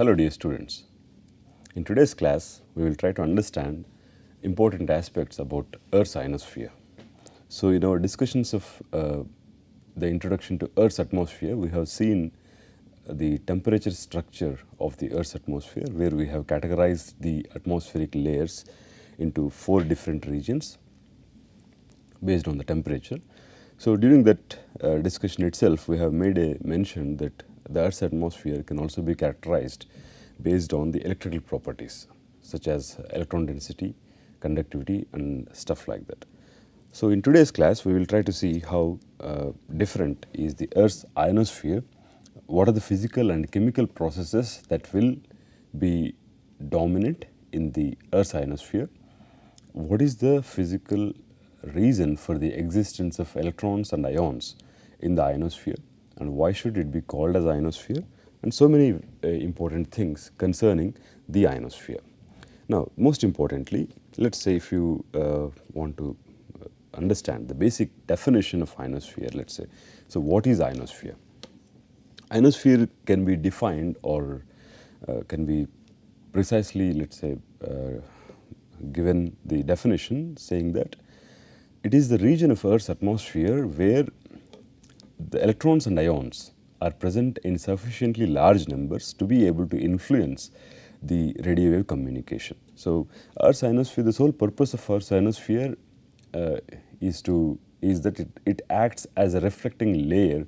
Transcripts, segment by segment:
Hello dear students. In today's class, we will try to understand important aspects about Earth's ionosphere. So in our discussions of the introduction to Earth's atmosphere, we have seen the temperature structure of the Earth's atmosphere, where we have categorized the atmospheric layers into 4 different regions based on the temperature. So during that discussion itself, we have made a mention that the Earth's atmosphere can also be characterized based on the electrical properties such as electron density, conductivity and stuff like that. So in today's class, we will try to see how different is the Earth's ionosphere, what are the physical and chemical processes that will be dominant in the Earth's ionosphere, what is the physical reason for the existence of electrons and ions in the ionosphere, and why should it be called as ionosphere, and so many important things concerning the ionosphere. Now, most importantly, let's say if you want to understand the basic definition of ionosphere, let's say. So, what is ionosphere? Ionosphere can be defined or can be precisely, let's say, given the definition saying that it is the region of Earth's atmosphere where the electrons and ions are present in sufficiently large numbers to be able to influence the radio wave communication. So, Earth's ionosphere, the sole purpose of Earth's ionosphere is that it acts as a reflecting layer,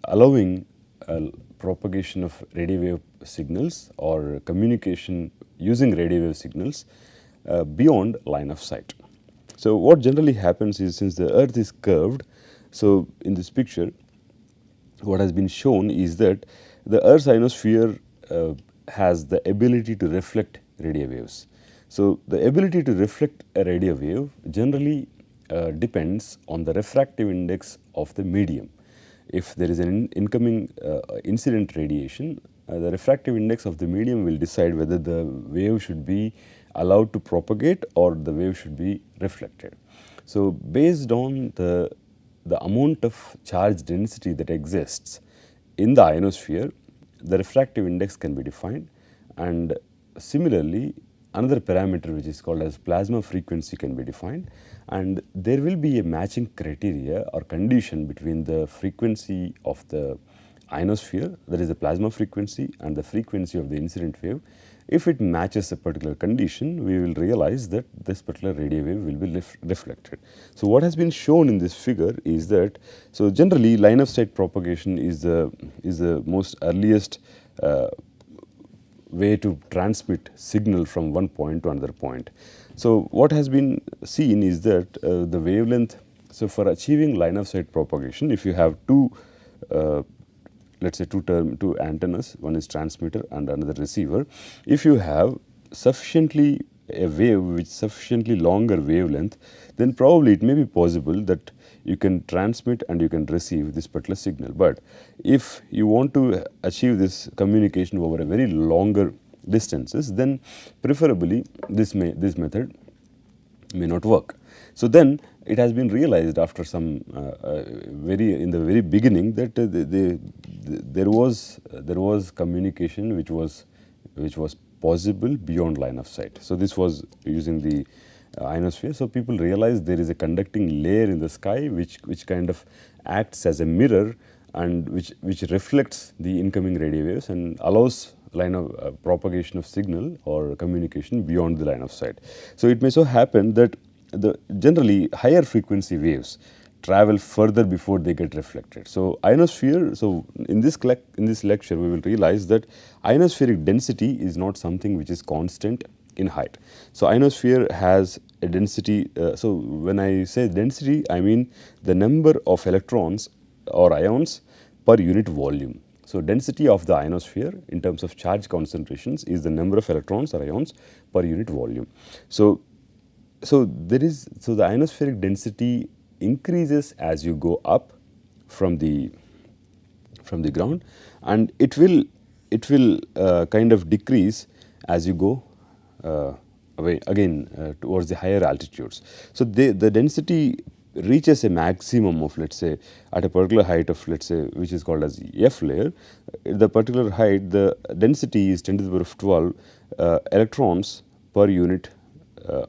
allowing propagation of radio wave signals or communication using radio wave signals beyond line of sight. So, what generally happens is, since the Earth is curved, so in this picture what has been shown is that the Earth's ionosphere has the ability to reflect radio waves. So, the ability to reflect a radio wave generally depends on the refractive index of the medium. If there is an incoming incident radiation, the refractive index of the medium will decide whether the wave should be allowed to propagate or the wave should be reflected. So, based on the amount of charge density that exists in the ionosphere, the refractive index can be defined, and similarly another parameter which is called as plasma frequency can be defined, and there will be a matching criteria or condition between the frequency of the ionosphere, that is the plasma frequency, and the frequency of the incident wave. If it matches a particular condition, we will realize that this particular radio wave will be reflected. So, what has been shown in this figure is that, so generally line of sight propagation is the most earliest way to transmit signal from one point to another point. So, what has been seen is that the wavelength, so for achieving line of sight propagation, if you have two let us say two antennas, one is transmitter and another receiver. If you have sufficiently a wave with sufficiently longer wavelength, then probably it may be possible that you can transmit and you can receive this particular signal. But if you want to achieve this communication over a very longer distances, then preferably this method may not work. So, then it has been realized after some in the very beginning that there was communication which was possible beyond line of sight. So, this was using the ionosphere. So, people realized there is a conducting layer in the sky which kind of acts as a mirror and which reflects the incoming radio waves and allows line of propagation of signal or communication beyond the line of sight. So, it may so happen that the generally higher frequency waves travel further before they get reflected. So, ionosphere, so in this lecture we will realize that ionospheric density is not something which is constant in height. So, ionosphere has a density, so when I say density, I mean the number of electrons or ions per unit volume. So, density of the ionosphere in terms of charge concentrations is the number of electrons or ions per unit volume. So, the ionospheric density increases as you go up from the ground, and it will kind of decrease as you go away again towards the higher altitudes. So, the density reaches a maximum of, let's say, at a particular height of, let's say, which is called as F layer, the particular height, the density is 10 to the power of 12 electrons per unit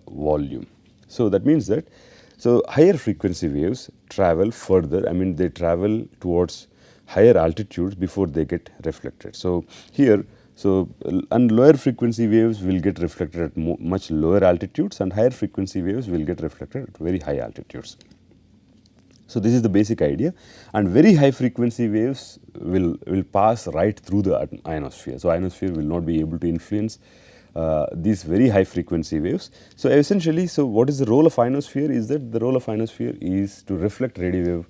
volume. So that means that, so higher frequency waves travel further, I mean they travel towards higher altitudes before they get reflected. So here, and lower frequency waves will get reflected at much lower altitudes, and higher frequency waves will get reflected at very high altitudes. So this is the basic idea, and very high frequency waves will pass right through the ionosphere. So ionosphere will not be able to influence these very high frequency waves. So essentially, so what is the role of ionosphere is that the role of ionosphere is to reflect radio wave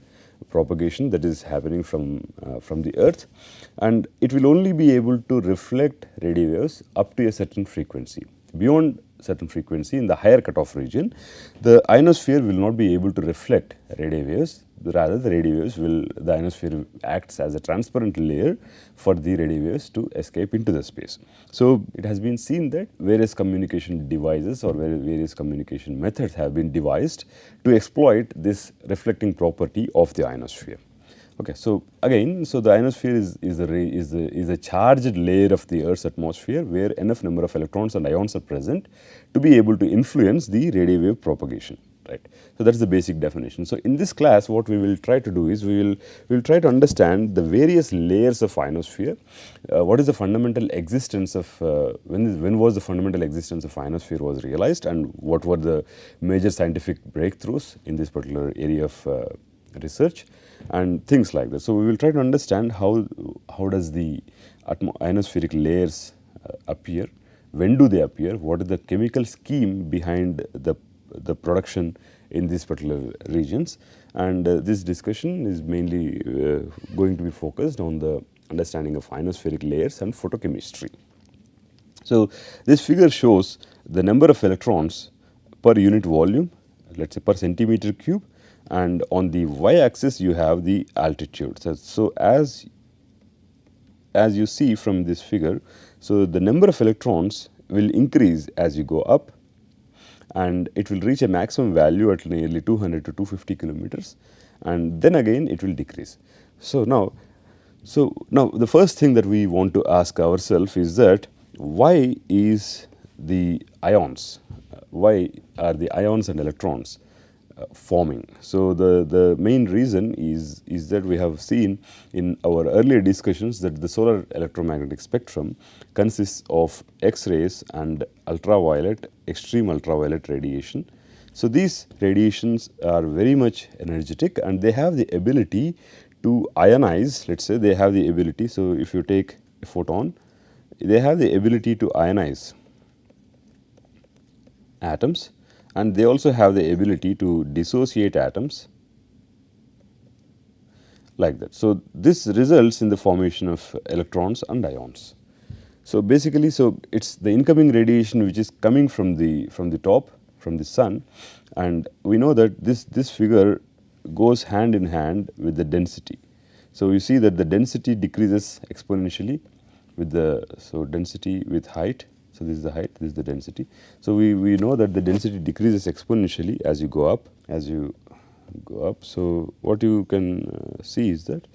propagation that is happening from the earth, and it will only be able to reflect radio waves up to a certain frequency. Beyond certain frequency, in the higher cutoff region, the ionosphere will not be able to reflect radio waves. Rather, the radio waves will, the ionosphere acts as a transparent layer for the radio waves to escape into the space. So it has been seen that various communication devices or various communication methods have been devised to exploit this reflecting property of the ionosphere. Okay, so again, so the ionosphere is a charged layer of the Earth's atmosphere where enough number of electrons and ions are present to be able to influence the radio wave propagation, right. So that is the basic definition. So in this class, what we will try to do is we will try to understand the various layers of ionosphere. What is the fundamental existence of when was the fundamental existence of ionosphere was realized, and what were the major scientific breakthroughs in this particular area of research, and things like that. So we will try to understand how does the ionospheric layers appear, when do they appear, what is the chemical scheme behind the production in these particular regions, and this discussion is mainly going to be focused on the understanding of ionospheric layers and photochemistry. So this figure shows the number of electrons per unit volume, let's say per centimeter cube, and on the y-axis you have the altitude. So as you see from this figure, so the number of electrons will increase as you go up, and it will reach a maximum value at nearly 200 to 250 kilometers, and then again it will decrease. So now the first thing that we want to ask ourselves is that why is the ions, why are the ions and electrons forming? So the main reason is that we have seen in our earlier discussions that the solar electromagnetic spectrum consists of X-rays and ultraviolet, extreme ultraviolet radiation. So these radiations are very much energetic, and they have the ability to ionize. Let's say they have the ability, so if you take a photon, they have the ability to ionize atoms, and they also have the ability to dissociate atoms like that. So this results in the formation of electrons and ions. So basically, so it's the incoming radiation which is coming from the top, from the sun, and we know that this figure goes hand in hand with the density. So you see that the density decreases exponentially with the, so density with height. So this is the height, this is the density. So we know that the density decreases exponentially as you go up, So what you can see is that,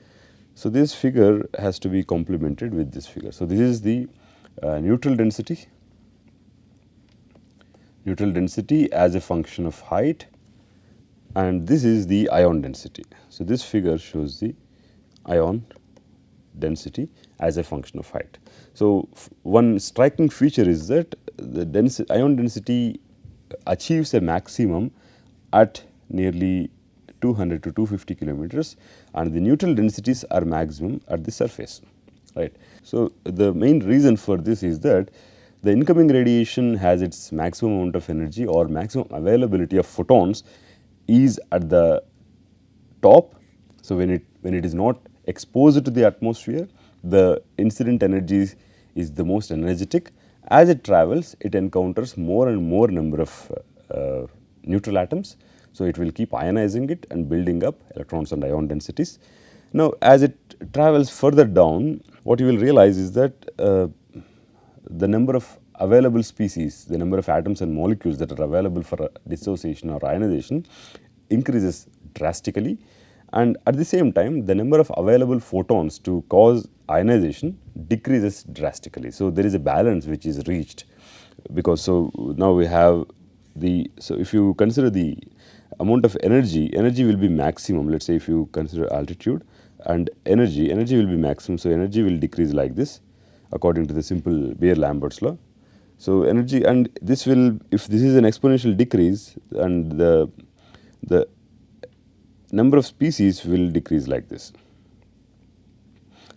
so this figure has to be complemented with this figure. So this is the neutral density as a function of height, and this is the ion density. So this figure shows the ion density as a function of height. So one striking feature is that the ion density achieves a maximum at nearly 200 to 250 kilometers, and the neutral densities are maximum at the surface, right. So the main reason for this is that the incoming radiation has its maximum amount of energy or maximum availability of photons is at the top. So when it is not exposed to the atmosphere, the incident energy is the most energetic. As it travels, it encounters more and more number of neutral atoms. So it will keep ionizing it and building up electrons and ion densities. Now as it travels further down, what you will realize is that the number of available species, the number of atoms and molecules that are available for dissociation or ionization increases drastically, and at the same time the number of available photons to cause ionization decreases drastically. So there is a balance which is reached, because so now we have the, so if you consider the amount of energy will be maximum. Let's say if you consider altitude and energy will be maximum. So energy will decrease like this according to the simple Beer-Lambert's law. So energy, and this will, if this is an exponential decrease, and the number of species will decrease like this.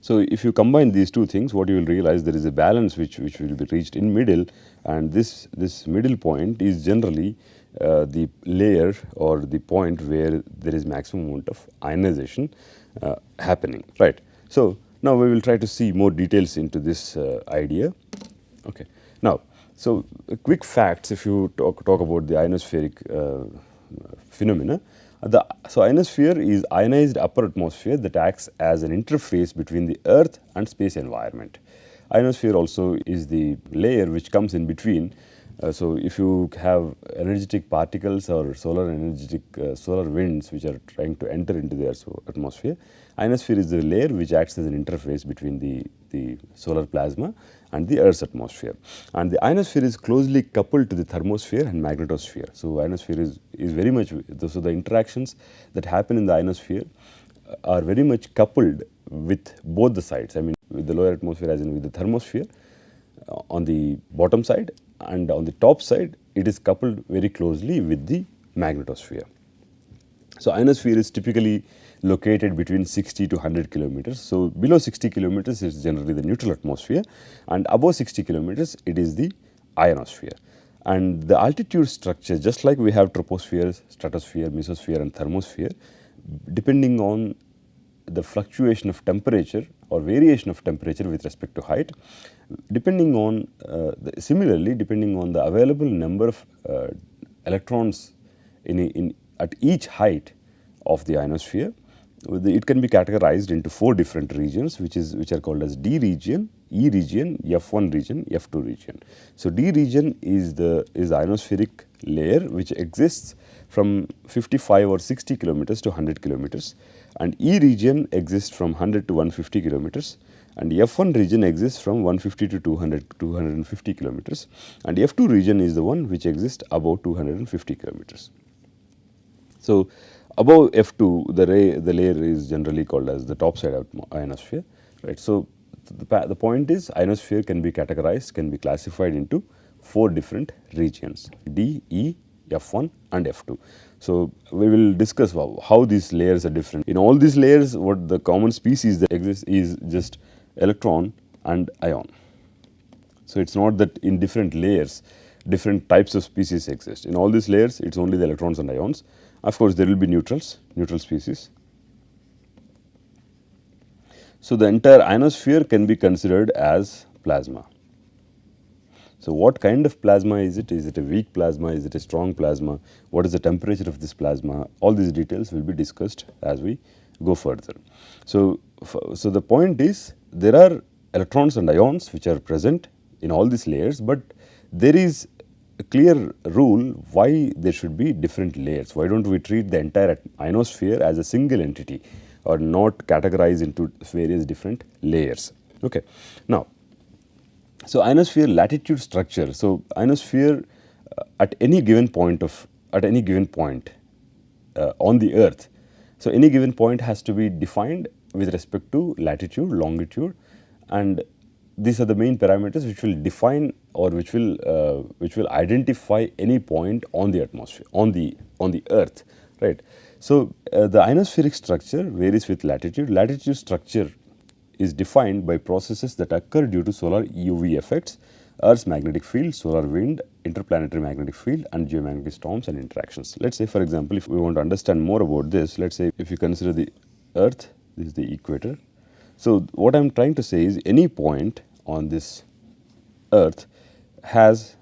So if you combine these two things, what you will realize, there is a balance which will be reached in middle, and this middle point is generally the layer or the point where there is maximum amount of ionization happening, right. So now we will try to see more details into this idea. Okay. Now, so quick facts, if you talk about the ionospheric phenomena. So ionosphere is ionized upper atmosphere that acts as an interface between the earth and space environment. Ionosphere also is the layer which comes in between. So if you have energetic particles or solar energetic solar winds which are trying to enter into the Earth's atmosphere, ionosphere is the layer which acts as an interface between the solar plasma and the Earth's atmosphere. And the ionosphere is closely coupled to the thermosphere and magnetosphere. So ionosphere is very much, so the interactions that happen in the ionosphere are very much coupled with both the sides. I mean, with the lower atmosphere as in with the thermosphere on the bottom side, and on the top side it is coupled very closely with the magnetosphere. So ionosphere is typically located between 60 to 100 kilometers. So below 60 kilometers is generally the neutral atmosphere, and above 60 kilometers it is the ionosphere. And the altitude structure, just like we have troposphere, stratosphere, mesosphere and thermosphere, depending on the fluctuation of temperature or variation of temperature with respect to height, depending on similarly depending on the available number of electrons at each height of the ionosphere, it can be categorized into 4 different regions, which are called as D region, E region, F1 region, F2 region. So D region is the ionospheric layer which exists from 55 or 60 kilometers to 100 kilometers, and E region exists from 100 to 150 kilometers, and F1 region exists from 150 to 250 kilometers, and F2 region is the one which exists above 250 kilometers. So above F2, the layer is generally called as the top side ionosphere, right. So the point is, ionosphere can be categorized, can be classified into 4 different regions: D, E, F1 and F2. So we will discuss how these layers are different. In all these layers, what the common species that exists is just electron and ion. So it's not that in different layers different types of species exist. In all these layers, it's only the electrons and ions. Of course, there will be neutral species. So the entire ionosphere can be considered as plasma. So what kind of plasma is it? Is it a weak plasma? Is it a strong plasma? What is the temperature of this plasma? All these details will be discussed as we go further. So the point is, there are electrons and ions which are present in all these layers, but there is a clear rule why there should be different layers. Why don't we treat the entire ionosphere as a single entity or not categorize into various different layers? Okay. Now, so ionosphere latitude structure. So ionosphere at any given point on the Earth. So any given point has to be defined with respect to latitude, longitude, and these are the main parameters which will define or which will identify any point on the atmosphere, on the Earth, right. So the ionospheric structure varies with latitude. Latitude structure is defined by processes that occur due to solar UV effects, Earth's magnetic field, solar wind, interplanetary magnetic field and geomagnetic storms and interactions. Let's say, for example, if we want to understand more about this, let's say if you consider the Earth, this is the equator. So what I am trying to say is, any point on this Earth has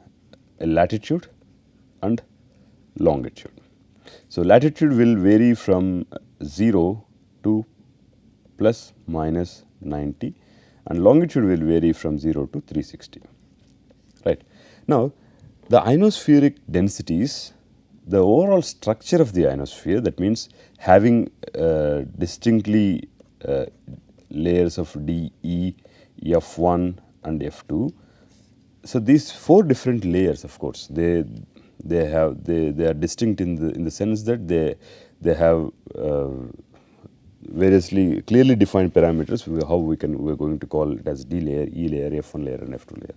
a latitude and longitude. So latitude will vary from 0 to plus minus 90, and longitude will vary from 0 to 360, right. Now, the ionospheric densities the overall structure of the ionosphere, that means having distinctly layers of D, E, F1 and F2. So these four different layers, of course, they are distinct in the sense that they have variously clearly defined parameters. How we're going to call it as D layer, E layer, F1 layer, and F2 layer.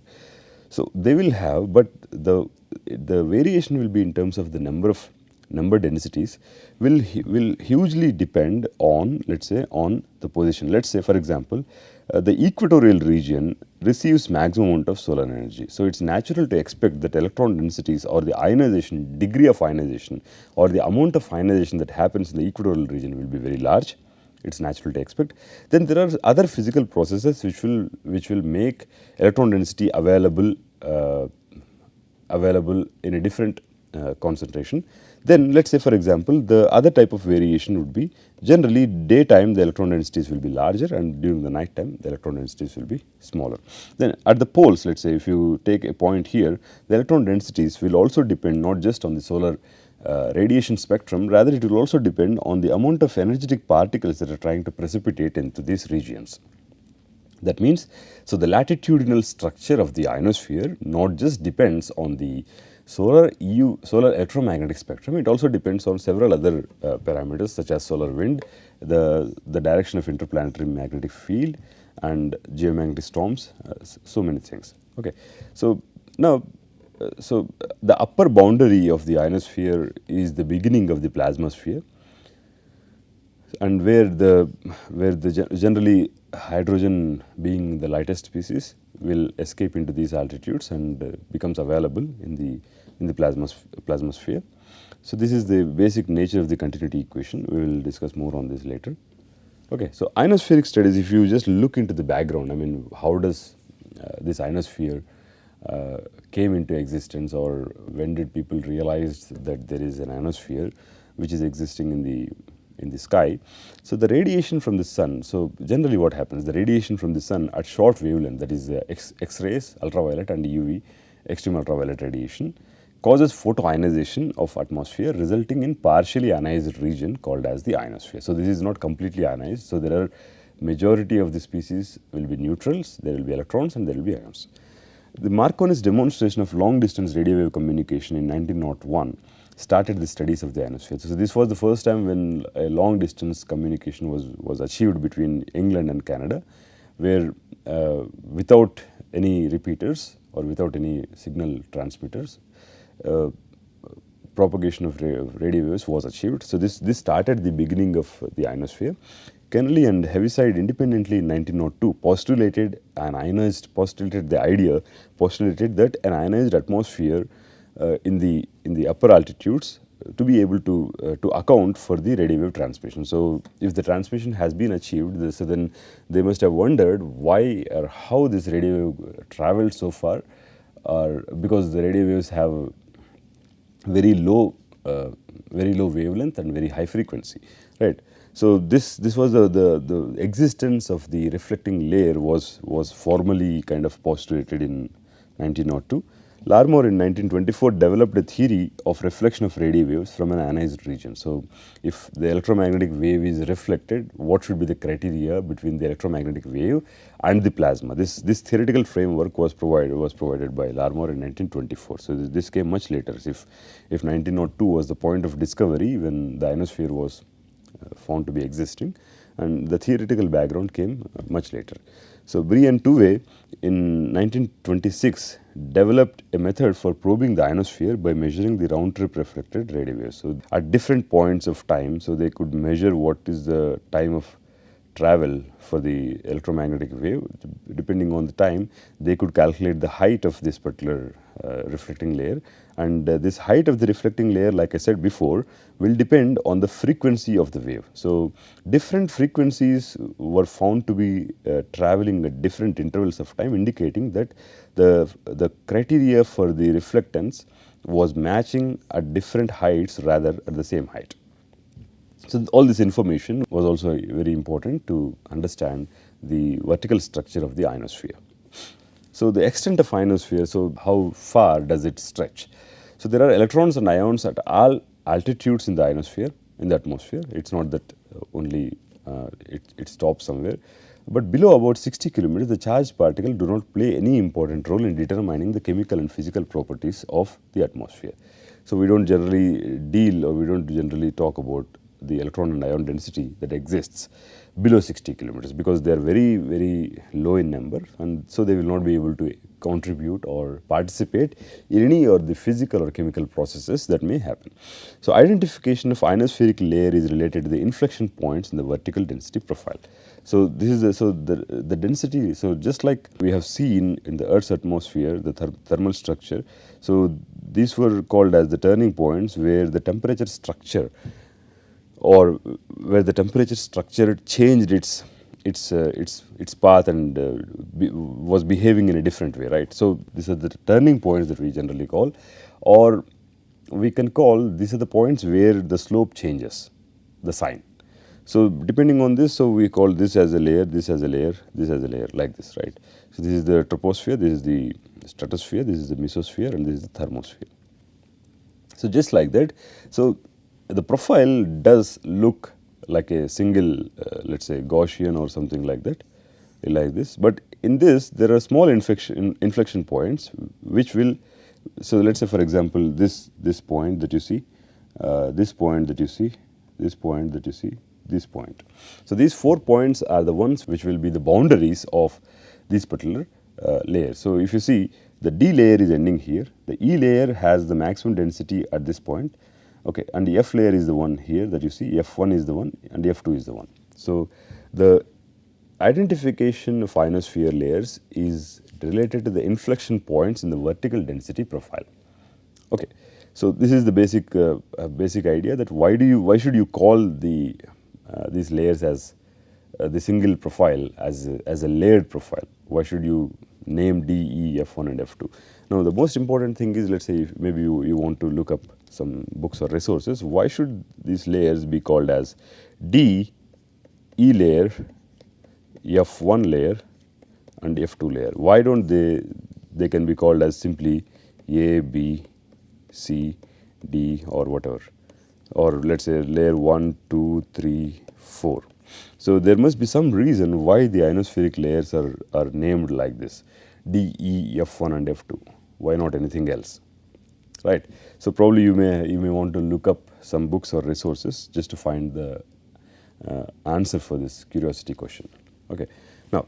So they will have, but the variation will be in terms of the number densities will hugely depend on, let's say, on the position. Let's say, for example, the equatorial region receives maximum amount of solar energy. So it's natural to expect that electron densities or the ionization, degree of ionization or the amount of ionization that happens in the equatorial region will be very large. It's natural to expect. Then there are other physical processes which will make electron density available in a different concentration. Then let's say, for example, the other type of variation would be generally daytime the electron densities will be larger, and during the night time the electron densities will be smaller. Then at the poles, let's say if you take a point here, the electron densities will also depend not just on the solar radiation spectrum, rather it will also depend on the amount of energetic particles that are trying to precipitate into these regions. That means, so the latitudinal structure of the ionosphere not just depends on the solar electromagnetic spectrum, it also depends on several other parameters such as solar wind, the direction of interplanetary magnetic field and geomagnetic storms, so many things. Okay. So now, so the upper boundary of the ionosphere is the beginning of the plasmasphere, and where generally hydrogen, being the lightest species, will escape into these altitudes and becomes available in the plasmasphere. So this is the basic nature of the continuity equation. We will discuss more on this later. Okay, so ionospheric studies, if you just look into the background, I mean, how does this ionosphere came into existence, or when did people realize that there is an ionosphere which is existing in the sky? So the radiation from the sun, so generally what happens, the radiation from the sun at short wavelength, that is X-rays, ultraviolet and UV, extreme ultraviolet radiation, causes photoionization of atmosphere, resulting in partially ionized region called as the ionosphere. So this is not completely ionized. So there are majority of the species will be neutrals, there will be electrons and there will be ions. The Marconi's demonstration of long distance radio wave communication in 1901 started the studies of the ionosphere. So this was the first time when a long distance communication was achieved between England and Canada, where without any repeaters or without any signal transmitters, propagation of radio waves was achieved. So this started the beginning of the ionosphere. Kennelly and Heaviside independently in 1902 postulated that an ionized atmosphere in the upper altitudes to be able to account for the radio wave transmission. So if the transmission has been achieved, so then they must have wondered why or how this radio wave traveled so far, or because the radio waves have very low wavelength and very high frequency, right? So this was the existence of the reflecting layer was formally kind of postulated in 1902. Larmor in 1924 developed a theory of reflection of radio waves from an ionized region. So if the electromagnetic wave is reflected, what should be the criteria between the electromagnetic wave and the plasma? This theoretical framework was provided by Larmor in 1924. So this came much later. If 1902 was the point of discovery when the ionosphere was found to be existing, and the theoretical background came much later. So Brie and Touvet in 1926 developed a method for probing the ionosphere by measuring the round trip reflected radio waves. So at different points of time, so they could measure what is the time of travel for the electromagnetic wave. Depending on the time, they could calculate the height of this particular reflecting layer, and this height of the reflecting layer, like I said before, will depend on the frequency of the wave. So different frequencies were found to be traveling at different intervals of time, indicating that the criteria for the reflectance was matching at different heights rather at the same height. So all this information was also very important to understand the vertical structure of the ionosphere. So the extent of ionosphere, so how far does it stretch? So there are electrons and ions at all altitudes in the ionosphere, in the atmosphere. It's not that only it stops somewhere. But below about 60 kilometers, the charged particles do not play any important role in determining the chemical and physical properties of the atmosphere. So we don't generally deal, or we don't generally talk about the electron and ion density that exists below 60 kilometers, because they are very, very low in number, and so they will not be able to contribute or participate in any of the physical or chemical processes that may happen. So identification of ionospheric layer is related to the inflection points in the vertical density profile. So this is the density. So just like we have seen in the Earth's atmosphere, the thermal structure. So these were called as the turning points, where the temperature structure, or where the temperature structure changed its path and was behaving in a different way, right? So these are the turning points that we generally call, or we can call these are the points where the slope changes, the sign. So depending on this, so we call this as a layer, this as a layer, this as a layer, like this, right? So this is the troposphere, this is the stratosphere, this is the mesosphere, and this is the thermosphere. So just like that, so the profile does look like a single, let's say Gaussian or something like that, like this. But in this, there are small inflection points which will, so let's say for example, this point that you see, this point that you see, this point that you see, this point. So these 4 points are the ones which will be the boundaries of this particular layer. So if you see, the D layer is ending here, the E layer has the maximum density at this point, okay, and the F layer is the one here that you see, F1 is the one and F2 is the one. So the identification of ionosphere layers is related to the inflection points in the vertical density profile. Okay, so this is the basic idea, that why should you call these layers as the single profile as a layered profile? Why should you name D, E, F1 and F2? Now the most important thing is, let's say if maybe you want to look up some books or resources, why should these layers be called as D, E layer, F1 layer and F2 layer? Why don't they can be called as simply A, B, C, D or whatever, or let's say layer 1, 2, 3, 4. So there must be some reason why the ionospheric layers are named like this, D, E, F1 and F2. Why not anything else, right? So probably you may want to look up some books or resources just to find the answer for this curiosity question. Okay, now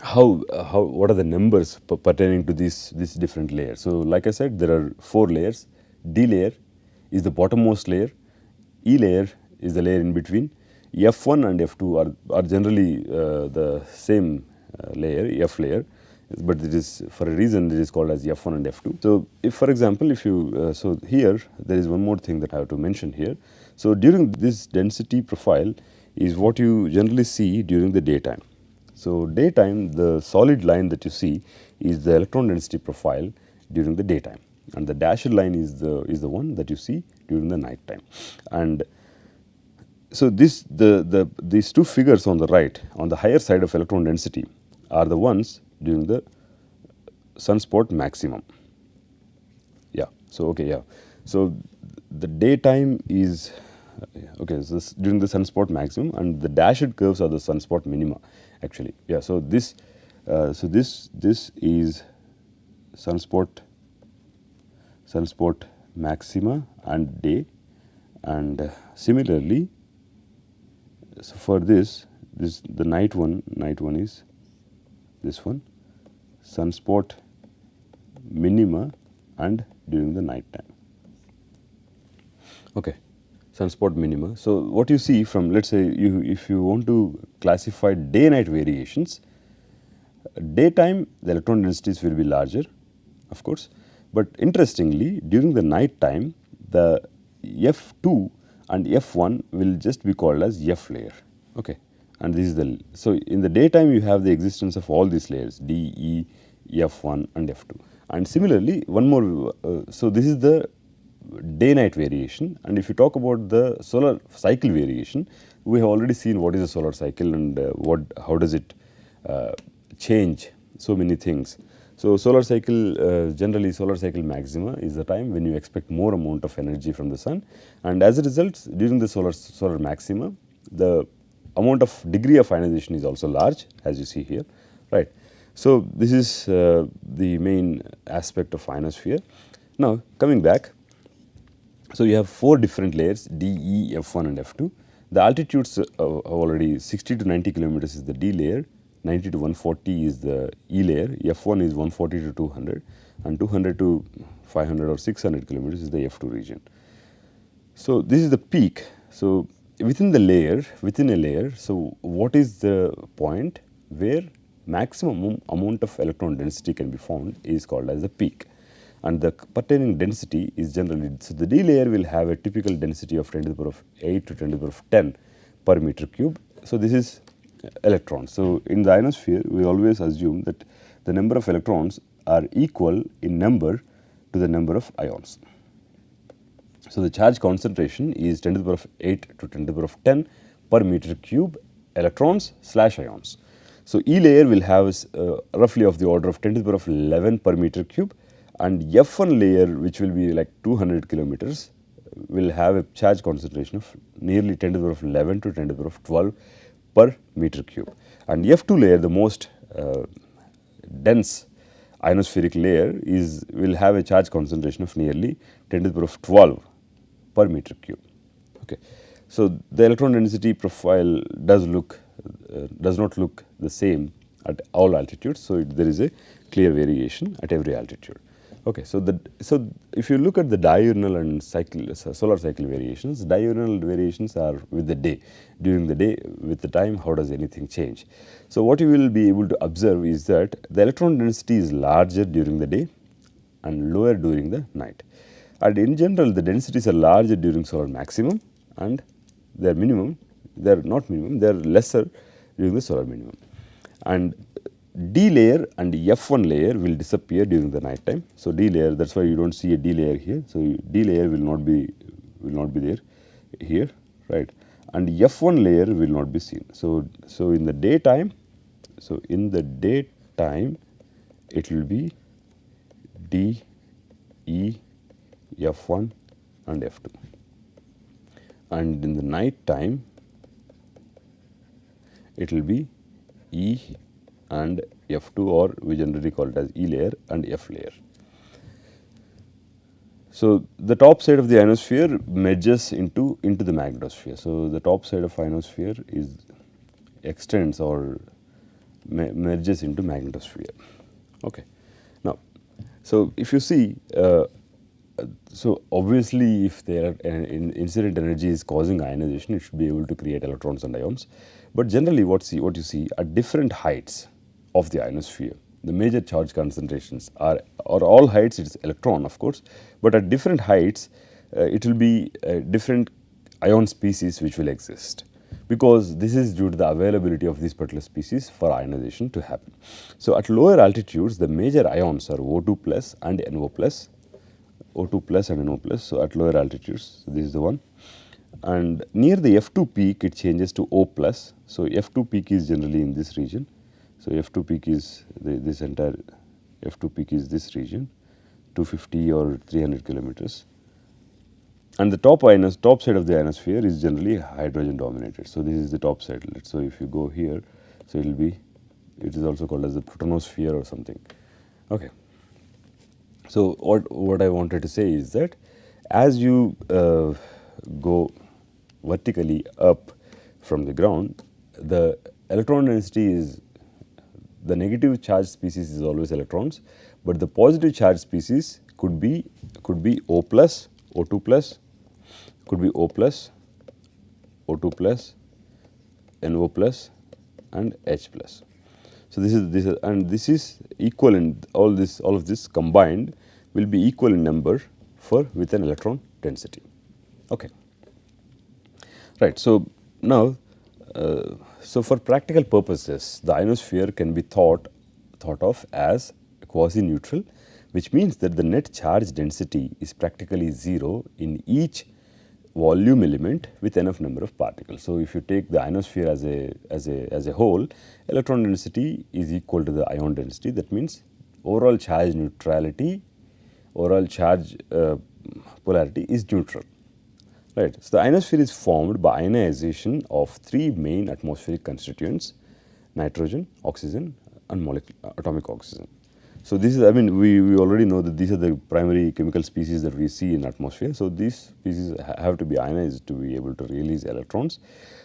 what are the numbers pertaining to these different layers? So like I said, there are 4 layers. D layer is the bottommost layer, E layer is the layer in between, F1 and F2 are generally the same layer, F layer, but it is for a reason it is called as F1 and F2. So if for example, if you so here there is one more thing that I have to mention here. So during this density profile is what you generally see during the daytime. So daytime, the solid line that you see is the electron density profile during the daytime, and the dashed line is the one that you see during the night time. And so these 2 figures on the right, on the higher side of electron density, are the ones during the sunspot maximum. Yeah. So okay. Yeah. So the daytime is okay. So this, during the sunspot maximum, and the dashed curves are the sunspot minima. Actually, yeah. So this is sunspot maxima and day, and similarly, so for this the night one is this one, sunspot minima and during the night time. Okay, sunspot minima. So what you see from, let's say if you want to classify day-night variations, daytime the electron densities will be larger, of course, but interestingly during the night time the F2 and F1 will just be called as F layer. Okay, and this is the, so in the daytime you have the existence of all these layers D, E, F1 and F2, and similarly one more. So this is the day-night variation, and if you talk about the solar cycle variation, we have already seen what is a solar cycle and how does it change so many things. So, solar cycle generally solar cycle maxima is the time when you expect more amount of energy from the sun, and as a result during the solar maxima the amount of degree of ionization is also large, as you see here, right. So, this is the main aspect of ionosphere. Now, coming back, so you have 4 different layers D, E, F1 and F2. The altitudes already 60 to 90 kilometers is the D layer, 90 to 140 is the E layer, F1 is 140 to 200 and 200 to 500 or 600 kilometers is the F2 region. So, this is the peak. So, within a layer, so what is the point where maximum amount of electron density can be found is called as the peak, and the pertaining density is generally, so the D layer will have a typical density of 10 to the power of 8 to 10 to the power of 10 per meter cube. So, this is electrons. So, in the ionosphere we always assume that the number of electrons are equal in number to the number of ions. So, the charge concentration is 10 to the power of 8 to 10 to the power of 10 per meter cube electrons / ions. So, E layer will have roughly of the order of 10 to the power of 11 per meter cube, and F1 layer, which will be like 200 kilometers, will have a charge concentration of nearly 10 to the power of 11 to 10 to the power of 12 per meter cube, and F2 layer, the most dense ionospheric layer, will have a charge concentration of nearly 10 to the power of 12 per meter cube. Okay. So, the electron density profile does not look the same at all altitudes. So, there is a clear variation at every altitude. Okay. So, if you look at the diurnal and solar cycle variations, diurnal variations are with the day. During the day, with the time, how does anything change? So, what you will be able to observe is that the electron density is larger during the day and lower during the night. And in general, the densities are larger during solar maximum and they are not minimum, they are lesser during the solar minimum. And D layer and F1 layer will disappear during the night time. So, D layer, that is why you do not see a D layer here. So, D layer will not be there here, right, and F1 layer will not be seen. So, in the daytime, it will be D, E, F1 and F2, and in the night time it will be E and F2, or we generally call it as E layer and F layer. So, the top side of the ionosphere merges into the magnetosphere. So, the top side of ionosphere extends or merges into magnetosphere. Okay. Now, so if you see, so obviously if there are incident energy is causing ionization, it should be able to create electrons and ions. But generally what you see at different heights of the ionosphere, the major charge concentrations are, or all heights it is electron of course, but at different heights it will be different ion species which will exist, because this is due to the availability of these particular species for ionization to happen. So, at lower altitudes the major ions are O2 plus and NO plus, O2 plus and NO plus. So, at lower altitudes, so this is the one, and near the F2 peak it changes to O plus. So, F2 peak is generally in this region. So, F2 peak is this entire F2 peak is this region, 250 or 300 kilometers, and the top side of the ionosphere is generally hydrogen dominated. So, this is the top side. So, if you go here, so it is also called as the protonosphere or something. Okay. So, what I wanted to say is that as you go vertically up from the ground, the electron density is, the negative charge species is always electrons, but the positive charge species could be O plus, O2 plus, could be O plus, O2 plus, NO plus and H plus. So, this is equal in all of this combined will be equal in number with an electron density. Okay. Right. So, now so for practical purposes the ionosphere can be thought of as quasi neutral, which means that the net charge density is practically 0 in each volume element with enough number of particles. So, if you take the ionosphere as a whole, electron density is equal to the ion density. That means overall charge neutrality, overall charge polarity is neutral. Right. So, the ionosphere is formed by ionization of three main atmospheric constituents: nitrogen, oxygen and atomic oxygen. So, this is, I mean, we already know that these are the primary chemical species that we see in atmosphere. So, these species have to be ionized to be able to release electrons.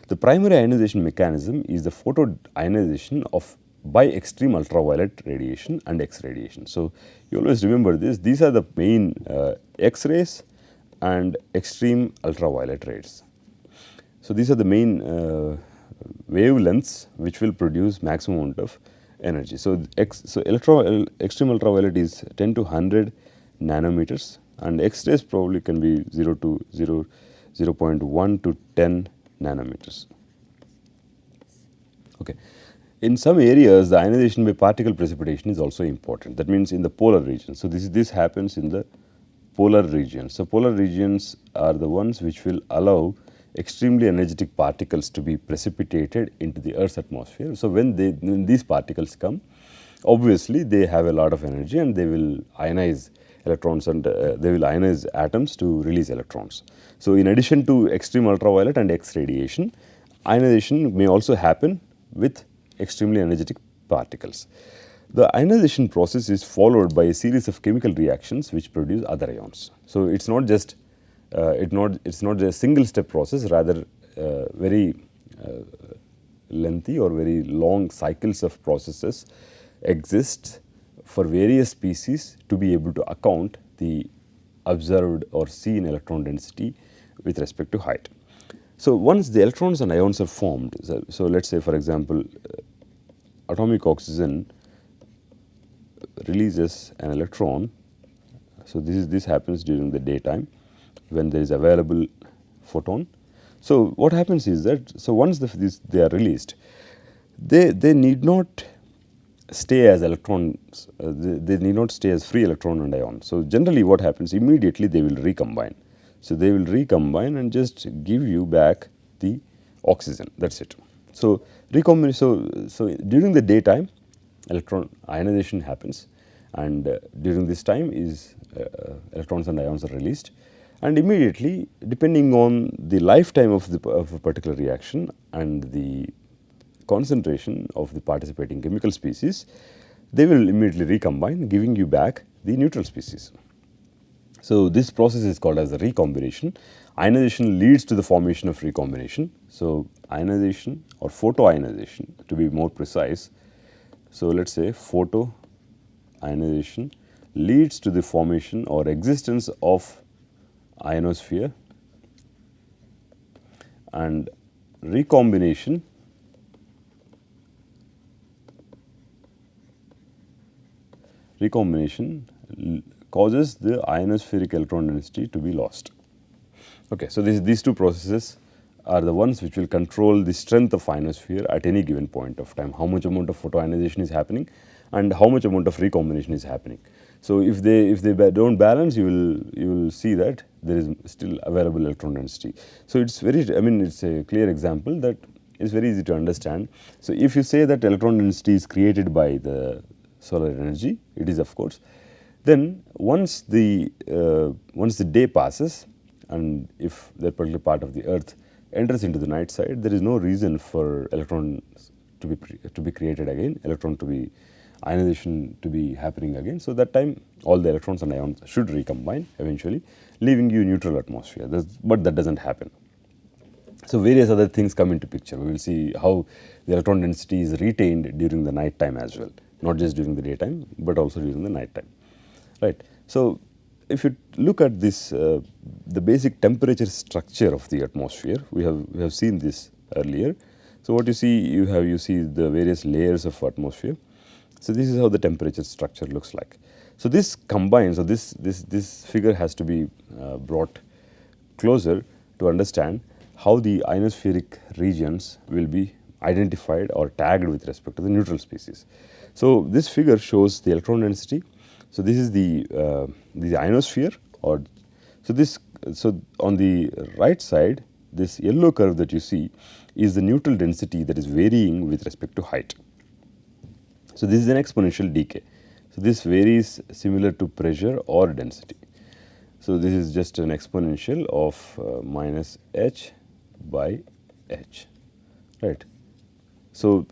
The primary ionization mechanism is the photoionization of by extreme ultraviolet radiation and X radiation. So, you always remember this, these are the main X rays and extreme ultraviolet rays. So, these are the main wavelengths which will produce maximum amount of energy. So, extreme ultraviolet is 10 to 100 nanometers and X rays probably can be 0.1 to 10 nanometers. Okay. In some areas, the ionization by particle precipitation is also important. That means in the polar region. So, this happens in the polar regions. So, polar regions are the ones which will allow extremely energetic particles to be precipitated into the Earth's atmosphere. So, when these particles come, obviously they have a lot of energy and they will ionize electrons and they will ionize atoms to release electrons. So, in addition to extreme ultraviolet and X radiation, ionization may also happen with extremely energetic particles. The ionization process is followed by a series of chemical reactions which produce other ions. So, it is not just it's not a single step process, rather very lengthy or very long cycles of processes exist for various species to be able to account the observed or seen electron density with respect to height. So, once the electrons and ions are formed, so let us say for example, atomic oxygen releases an electron. So, this happens during the daytime when there is available photon. So, what happens is that, so once they are released, they need not stay as electrons, they need not stay as free electron and ion. So, generally what happens, immediately they will recombine. So, they will recombine and just give you back the oxygen, that is it. So, so during the daytime electron ionization happens, and during this time is electrons and ions are released, and immediately depending on the lifetime of a particular reaction and the concentration of the participating chemical species, they will immediately recombine, giving you back the neutral species. So, this process is called as the recombination. Ionization leads to the formation of recombination. So, ionization or photoionization to be more precise. So, let us say photoionization leads to the formation or existence of ionosphere, and recombination causes the ionospheric electron density to be lost. Okay, so, these two processes are the ones which will control the strength of ionosphere at any given point of time, how much amount of photoionization is happening and how much amount of recombination is happening. So, if they do not balance, you will see that there is still available electron density. So, it is very, I mean, it is a clear example that is very easy to understand. So, if you say that electron density is created by the solar energy, it is of course. Then once the day passes, and if that particular part of the earth enters into the night side, there is no reason for electrons to be created again, electron to be ionization to be happening again. So, that time all the electrons and ions should recombine eventually, leaving you neutral atmosphere, but that does not happen. So, various other things come into picture. We will see how the electron density is retained during the night time as well, not just during the daytime, but also during the night time, right. So, if you look at this, the basic temperature structure of the atmosphere, we have seen this earlier. So, what you see the various layers of atmosphere. So, this is how the temperature structure looks like. So, this combines, so this figure has to be brought closer to understand how the ionospheric regions will be identified or tagged with respect to the neutral species. So, this figure shows the electron density. So, this is the ionosphere, or so on the right side, this yellow curve that you see is the neutral density that is varying with respect to height. So, this is an exponential decay. So, this varies similar to pressure or density. So, this is just an exponential of minus h by h, right. So,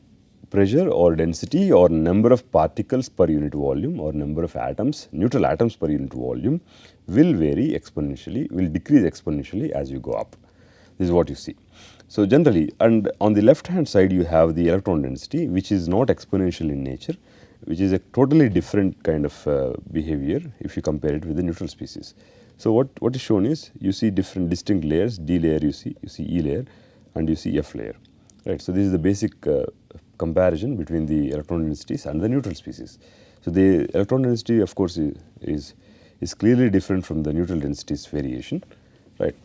pressure or density or number of particles per unit volume or number of atoms, neutral atoms per unit volume will vary exponentially, will decrease exponentially as you go up. This is what you see. So, generally, and on the left hand side you have the electron density, which is not exponential in nature, which is a totally different kind of behavior if you compare it with the neutral species. So, what is shown is you see different distinct layers, D layer you see E layer and you see F layer, right. So, this is the basic comparison between the electron densities and the neutral species. So, the electron density of course is clearly different from the neutral densities variation, right.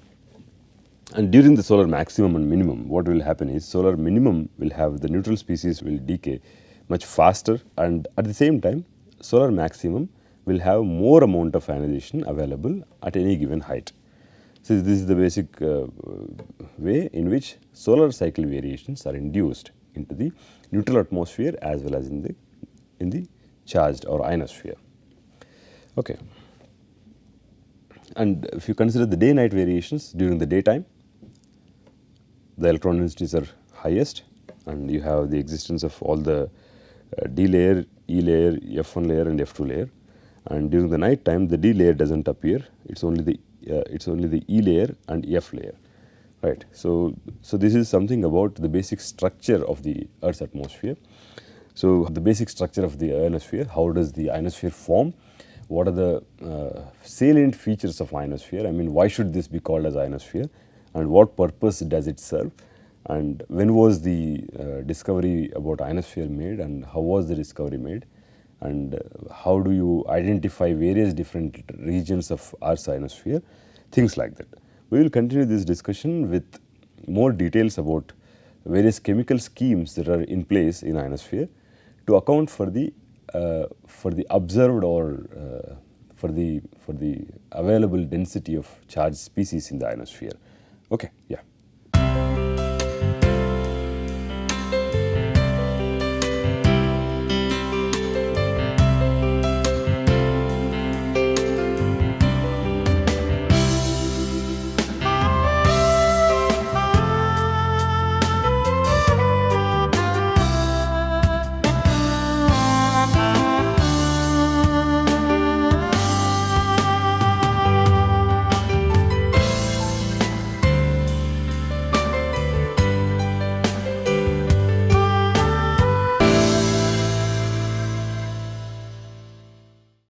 And during the solar maximum and minimum, what will happen is solar minimum will have the neutral species will decay much faster, and at the same time solar maximum will have more amount of ionization available at any given height. So, this is the basic way in which solar cycle variations are induced into the neutral atmosphere as well as in the charged or ionosphere. Okay. And if you consider the day night variations during the daytime, the electron densities are highest and you have the existence of all the D layer, E layer, F1 layer and F2 layer, and during the night time the D layer does not appear, it is only the E layer and F layer, right. So, this is something about the basic structure of the Earth's atmosphere. So, the basic structure of the ionosphere, how does the ionosphere form, what are the salient features of ionosphere, I mean why should this be called as ionosphere and what purpose does it serve, and when was the discovery about ionosphere made and how was the discovery made, and how do you identify various different regions of Earth's ionosphere, things like that. We will continue this discussion with more details about various chemical schemes that are in place in ionosphere to account for the observed or for the available density of charged species in the ionosphere. Okay, yeah.